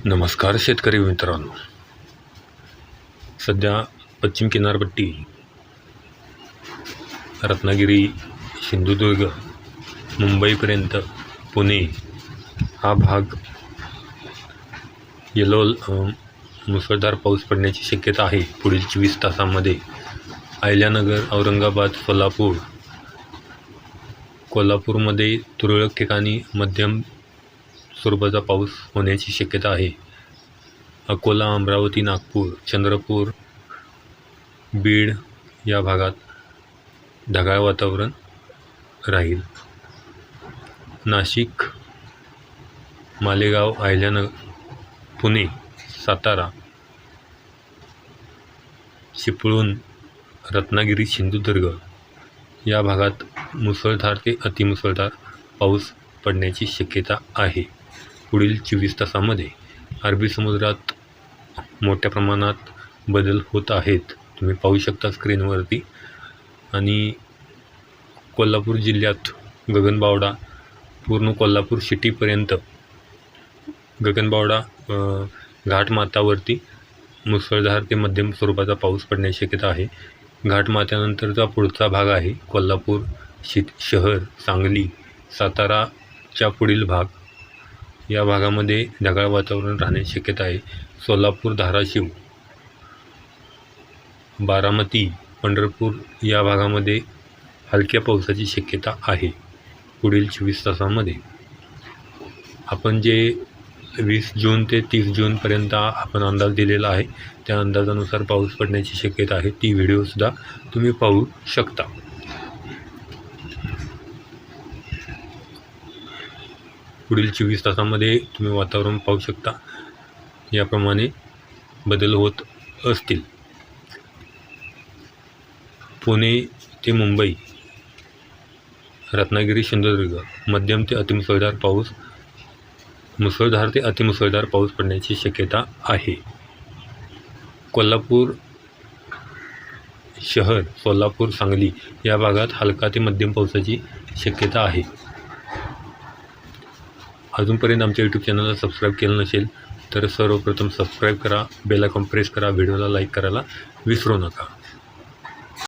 नमस्कार शेतकरी मित्रांनो. सध्या पश्चिम किनारपट्टी, रत्नागिरी, सिंधुदुर्ग, मुंबईपर्यंत, पुणे हा भाग मुसळधार पाऊस पडण्याची शक्यता आहे. पुढील 24 तासांमध्ये अहिल्यानगर, औरंगाबाद, कोल्हापूरमध्ये तुरळक ठिकाणी मध्यम स्वरूपाचा पाऊस होण्याची शक्यता आहे. अकोला, अमरावती, नागपूर, चंद्रपूर, बीड या भागात ढगाळ वातावरण राहील. नाशिक, मालेगाव, अहिल्यानगर, पुणे, सातारा, चिपळूण, रत्नागिरी, सिंधुदुर्ग या भागात मुसळधार ते अतिमुसळधार पाऊस पडण्याची शक्यता आहे. पुढील 24 तासांमध्ये अरबी समुद्रात मोठ्या प्रमाणात बदल होत आहेत, तुम्ही पाहू शकता स्क्रीनवरती. आणि कोल्हापूर जिल्ह्यात गगनबावडा पूर्ण कोल्हापूर सिटीपर्यंत गगनबावडा घाटमाथ्यावरती मुसळधार ते मध्यम स्वरूपाचा पाऊस पडण्याची शक्यता आहे. घाटमाथ्यानंतरचा पुढचा भाग आहे कोल्हापूर शहर, सांगली, साताराच्या पुढील भाग, या भागामध्ये ढगाळ वातावरण राहण्याची शक्यता आहे. सोलापूर, धाराशिव, बारामती, पंढरपूर या भागामध्ये हलक्या पावसाची शक्यता आहे. पुढील 24 तासांमध्ये आपण जे 20 जून ते 30 जूनपर्यंत आपण अंदाज दिलेला आहे, त्या अंदाजानुसार पाऊस पडण्याची शक्यता आहे. ती व्हिडिओसुद्धा तुम्ही पाहू शकता. पुढील 24 तासांमध्ये तुम्ही वातावरण पाहू शकता, याप्रमाणे बदल होत असतील. पुणे ते मुंबई, रत्नागिरी, सिंधुदुर्ग मध्यम ते अतिमुसळधार पाऊस, मुसळधार ते अतिमुसळधार पाऊस पडण्याची शक्यता आहे. कोल्हापूर शहर, सोलापूर, सांगली या भागात हलका ते मध्यम पावसाची शक्यता आहे. अजूनपर्यंत आमच्या यूट्यूब चॅनलला सबस्क्राईब केलं नसेल तर सर्वप्रथम सबस्क्राईब करा, बेल आयकॉन प्रेस करा, व्हिडिओला लाईक करायला विसरू नका.